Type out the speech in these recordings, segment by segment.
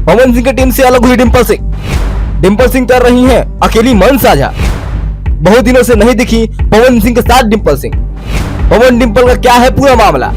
पवन सिंह की टीम से अलग हुई डिंपल सिंह। डिंपल सिंह कर रही हैं अकेली मन साझा। बहुत दिनों से नहीं दिखी पवन सिंह के साथ डिंपल सिंह। पवन डिंपल का क्या है पूरा मामला?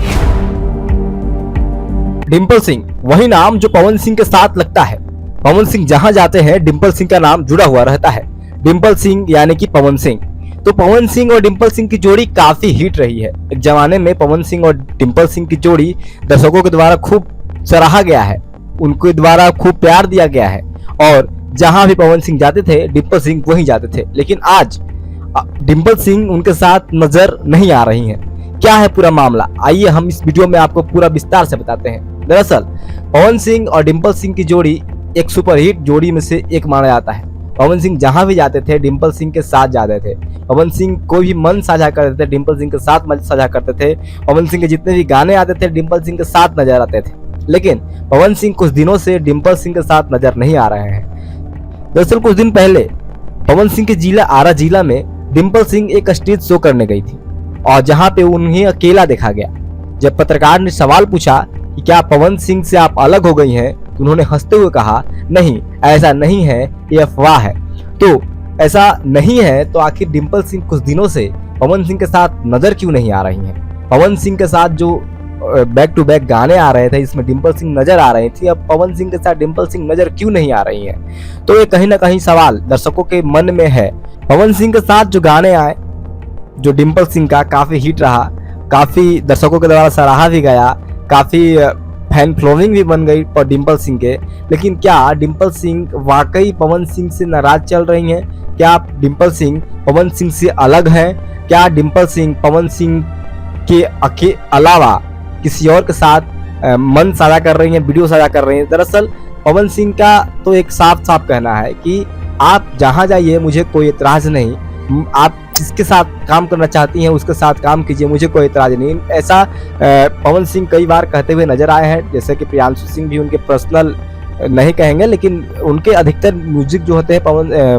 डिंपल सिंह वही नाम जो पवन सिंह के साथ लगता है। पवन सिंह जहां जाते हैं डिंपल सिंह का नाम जुड़ा हुआ रहता है। डिंपल सिंह यानी कि पवन सिंह। तो पवन सिंह और डिंपल सिंह की जोड़ी काफी हिट रही है। एक जमाने में पवन सिंह और डिंपल सिंह की जोड़ी दर्शकों के द्वारा खूब सराहा गया है, उनके द्वारा खूब प्यार दिया गया है और जहां भी पवन सिंह जाते थे डिंपल सिंह वहीं जाते थे। लेकिन आज डिंपल सिंह उनके साथ नजर नहीं आ रही हैं। क्या है पूरा मामला? आइए हम इस वीडियो में आपको पूरा विस्तार से बताते हैं। दरअसल पवन सिंह और डिंपल सिंह की जोड़ी एक सुपरहिट जोड़ी में से एक माना जाता है। पवन सिंह जहां भी जाते थे डिंपल सिंह के साथ जाते थे। पवन सिंह कोई भी मन साझा करते थे डिंपल सिंह के साथ मन साझा करते थे। पवन सिंह के जितने भी गाने आते थे डिंपल सिंह के साथ नजर आते थे। लेकिन पवन सिंह कुछ दिनों से डिंपल सिंह के साथ नजर नहीं आ रहे हैं। दरअसल कुछ दिन पहले पवन सिंह के जिला आरा जिला में डिंपल सिंह एक स्टेज शो करने गई थी और जहां पे उन्हें अकेला देखा गया। जब पत्रकार ने सवाल पूछा कि क्या पवन सिंह से आप अलग हो गई हैं, तो उन्होंने हंसते हुए कहा, नहीं ऐसा नहीं है, ये अफवाह है। तो ऐसा नहीं है तो आखिर डिंपल सिंह कुछ दिनों से पवन सिंह के साथ नजर क्यों नहीं आ रही हैं? पवन सिंह के साथ जो बैक टू बैक गाने आ रहे थे इसमें डिंपल सिंह नजर आ रही थी, अब पवन सिंह के साथ डिंपल सिंह नजर क्यों नहीं आ रही हैं? तो ये कहीं ना कहीं सवाल दर्शकों के मन में है। पवन सिंह के साथ जो गाने आए, जो डिंपल सिंह का काफी हिट रहा, काफी दर्शकों के द्वारा सराहा भी गया, काफी फैन फॉलोइंग भी बन गई पर डिंपल सिंह के। लेकिन क्या डिंपल सिंह वाकई पवन सिंह से नाराज चल रही हैं? क्या डिंपल सिंह पवन सिंह से अलग हैं? क्या डिंपल सिंह पवन सिंह के अलावा किसी और के साथ मन साझा कर रही हैं, वीडियो साझा कर रही हैं? दरअसल पवन सिंह का तो एक साफ साफ कहना है कि आप जहां जाइए मुझे कोई एतराज नहीं, आप जिसके साथ काम करना चाहती हैं उसके साथ काम कीजिए, मुझे कोई एतराज नहीं। ऐसा पवन सिंह कई बार कहते हुए नजर आए हैं। जैसे कि प्रियांशु सिंह भी उनके पर्सनल नहीं कहेंगे लेकिन उनके अधिकतर म्यूजिक जो होते हैं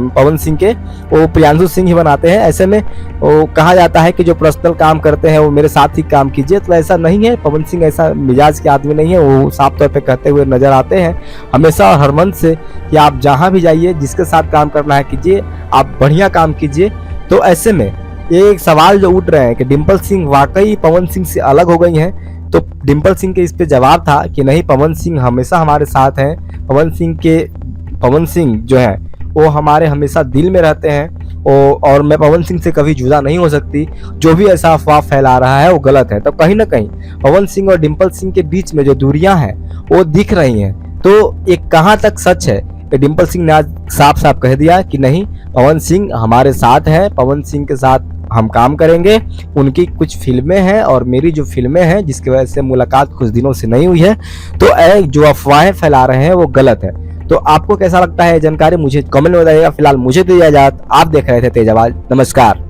पवन सिंह के वो प्रियांशु सिंह ही बनाते हैं। ऐसे में वो कहा जाता है कि जो पर्सनल काम करते हैं वो मेरे साथ ही काम कीजिए, तो ऐसा नहीं है। पवन सिंह ऐसा मिजाज के आदमी नहीं है, वो साफ तौर पे कहते हुए नजर आते हैं हमेशा और हर मन से कि आप जहां भी जाइए जिसके साथ काम करना है कीजिए, आप बढ़िया काम कीजिए। तो ऐसे में ये एक सवाल जो उठ रहे हैं कि डिंपल सिंह वाकई पवन सिंह से अलग हो गई हैं, तो डिंपल सिंह के इस पे जवाब था कि नहीं, पवन सिंह हमेशा हमारे साथ हैं। पवन सिंह जो है वो हमारे हमेशा दिल में रहते हैं और मैं पवन सिंह से कभी जुदा नहीं हो सकती। जो भी ऐसा अफवाह फैला रहा है वो गलत है। तो कहीं ना कहीं पवन सिंह और डिंपल सिंह के बीच में जो दूरियां हैं वो दिख रही हैं। तो ये कहाँ तक सच है? डिंपल सिंह ने आज साफ साफ कह दिया कि नहीं, पवन सिंह हमारे साथ है, पवन सिंह के साथ हम काम करेंगे। उनकी कुछ फिल्में हैं और मेरी जो फिल्में हैं जिसकी वजह से मुलाकात कुछ दिनों से नहीं हुई है। तो जो अफवाहें फैला रहे हैं वो गलत है। तो आपको कैसा लगता है जानकारी मुझे कमेंट में बताइएगा। फिलहाल मुझे तो इजाजत, आप देख रहे थे तेज आवाज। नमस्कार।